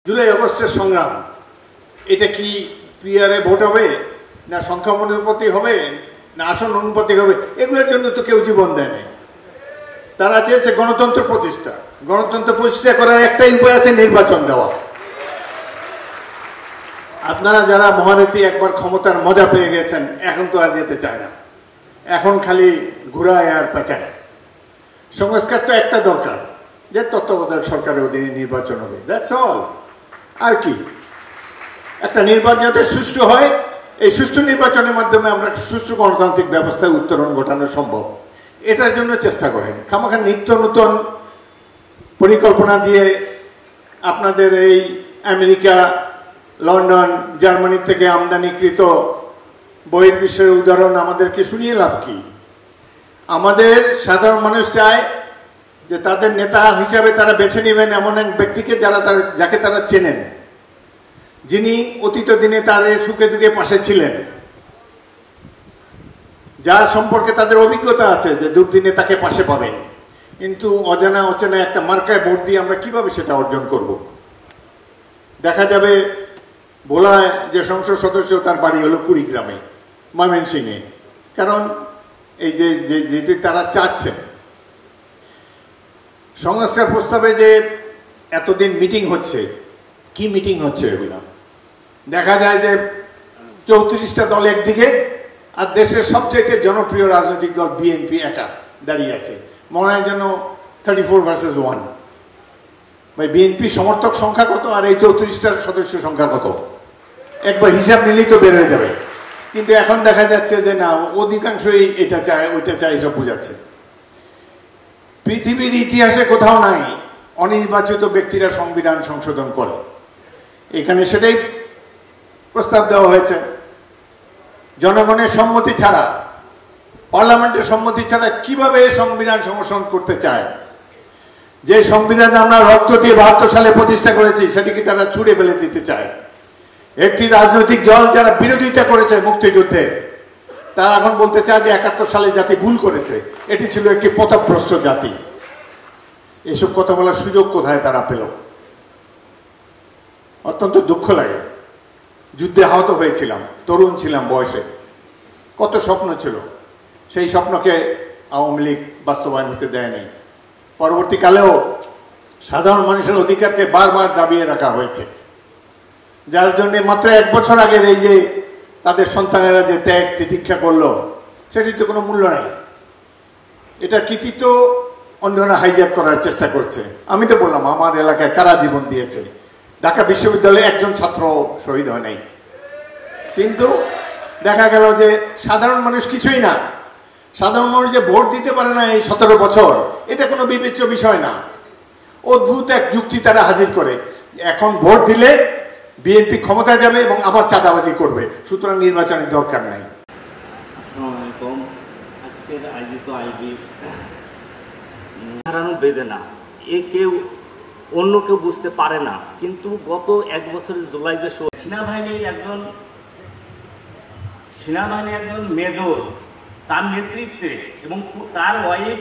জুলাই আগস্টের সংগ্রাম এটা কি পিআরে ভোট হবে না সংখ্যা অনুপাতি হবে না আসন অনুপাতি হবে? এগুলোর জন্য তো কেউ জীবন দেয় নাই। তারা চেয়েছে গণতন্ত্র প্রতিষ্ঠা। গণতন্ত্র প্রতিষ্ঠা করার একটাই উপায় আছে, নির্বাচন দেওয়া। আপনারা যারা মহারথী একবার ক্ষমতার মজা পেয়ে গেছেন, এখন তো আর যেতে চায় না, এখন খালি ঘুরায় আর পেঁচায়। সংস্কার তো একটা দরকার, যে তত্ত্বাবধায়ক সরকারের অধীনে নির্বাচন হবে, দ্যাটস অল। আর কি, একটা নির্বাচন যাতে সুষ্ঠু হয়, এই সুষ্ঠু নির্বাচনের মাধ্যমে আমরা সুষ্ঠু গণতান্ত্রিক ব্যবস্থায় উত্তরণ ঘটানো সম্ভব। এটার জন্য চেষ্টা করেন। খামাখা নিত্য নতুন পরিকল্পনা দিয়ে আপনাদের এই আমেরিকা, লন্ডন, জার্মানি থেকে আমদানিকৃত বহির্বিশ্বের উদাহরণ আমাদেরকে শুনিয়ে লাভ কি? আমাদের সাধারণ মানুষ চায় যে তাদের নেতা হিসাবে তারা বেছে নেবেন এমন এক ব্যক্তিকে যাকে তারা চেনেন, যিনি অতীত দিনে তাদের সুখে দুঃখে পাশে ছিলেন, যার সম্পর্কে তাদের অভিজ্ঞতা আছে যে দুর্দিনে তাকে পাশে পাবেন। কিন্তু অজানা অচেনা একটা মার্কায় ভোট দিয়ে আমরা কিভাবে সেটা অর্জন করব? দেখা যাবে ভোলায় যে সংসদ সদস্য, তার বাড়ি হলো কুড়িগ্রামে, ময়মনসিংহে। কারণ এই যে তারা চাচ্ছে সংস্কার প্রস্তাবে যে এতদিন মিটিং হচ্ছে, কি মিটিং হচ্ছে এগুলা? দেখা যায় যে 34টা দল একদিকে, আর দেশের সবচেয়ে জনপ্রিয় রাজনৈতিক দল বিএনপি একা দাঁড়িয়ে আছে। মনে হয় যেন 34 ভার্সেস 1। ভাই, বিএনপি সমর্থক সংখ্যা কত আর এই 34টার সদস্য সংখ্যা কত? একবার হিসাব নিলেই তো বের হয়ে যাবে। কিন্তু এখন দেখা যাচ্ছে যে না, অধিকাংশই এটা চায় ওইটা চায়, এসব বোঝাচ্ছে। পৃথিবীর ইতিহাসে কোথাও নাই অনির্বাচিত ব্যক্তিরা সংবিধান সংশোধন করে। এখানে সেটাই প্রস্তাব দেওয়া হয়েছে। জনগণের সম্মতি ছাড়া, পার্লামেন্টের সম্মতি ছাড়া কিভাবে সংবিধান সংশোধন করতে চায়? যে সংবিধান আমরা রক্ত দিয়ে 72 সালে প্রতিষ্ঠা করেছি, সেটিকে তারা ছুঁড়ে ফেলে দিতে চায়। একটি রাজনৈতিক দল যারা বিরোধিতা করেছে মুক্তিযুদ্ধে, তারা এখন বলতে চায় যে 71 সালে জাতি ভুল করেছে, এটি ছিল একটি পথভ্রষ্ট জাতি। এসব কথা বলার সুযোগ কোথায় তারা পেল? অত্যন্ত দুঃখ লাগে। যুদ্ধে আহত হয়েছিলাম, তরুণ ছিলাম বয়সে, কত স্বপ্ন ছিল। সেই স্বপ্নকে আওয়ামী লীগ বাস্তবায়ন হতে দেয় নাই। পরবর্তীকালেও সাধারণ মানুষের অধিকারকে বারবার দাবিয়ে রাখা হয়েছে, যার জন্য মাত্র 1 বছর আগের এই যে তাদের সন্তানেরা যে ত্যাগ তিতিক্ষা করলো, সেটির তো কোনো মূল্য নাই। এটার কৃতিত্ব অন্যরা হাইজ্যাক করার চেষ্টা করছে। আমি তো বললাম, আমার এলাকায় কারা জীবন দিয়েছে? ঢাকা বিশ্ববিদ্যালয়ে একজন ছাত্র শহীদ হয় নাই। কিন্তু দেখা গেল যে সাধারণ মানুষ কিছুই না। সাধারণ মানুষ যে ভোট দিতে পারে না এই 17 বছর, এটা কোনো বিবেচ্য বিষয় না। অদ্ভুত এক যুক্তি তারা হাজির করে, এখন ভোট দিলে বিএনপি ক্ষমতায় যাবে এবং আবার চাঁদাবাজি করবে, সুতরাং নির্বাচনের দরকার নাই। আসসালামু আলাইকুম। আজকের আয়োজিত আইবি হারানো বেদনা অন্য কেউ বুঝতে পারে না। কিন্তু গত 1 বছরের জুলাই যে সেনাবাহিনীর একজন মেজর, তার নেতৃত্বে এবং তার ওয়াইফ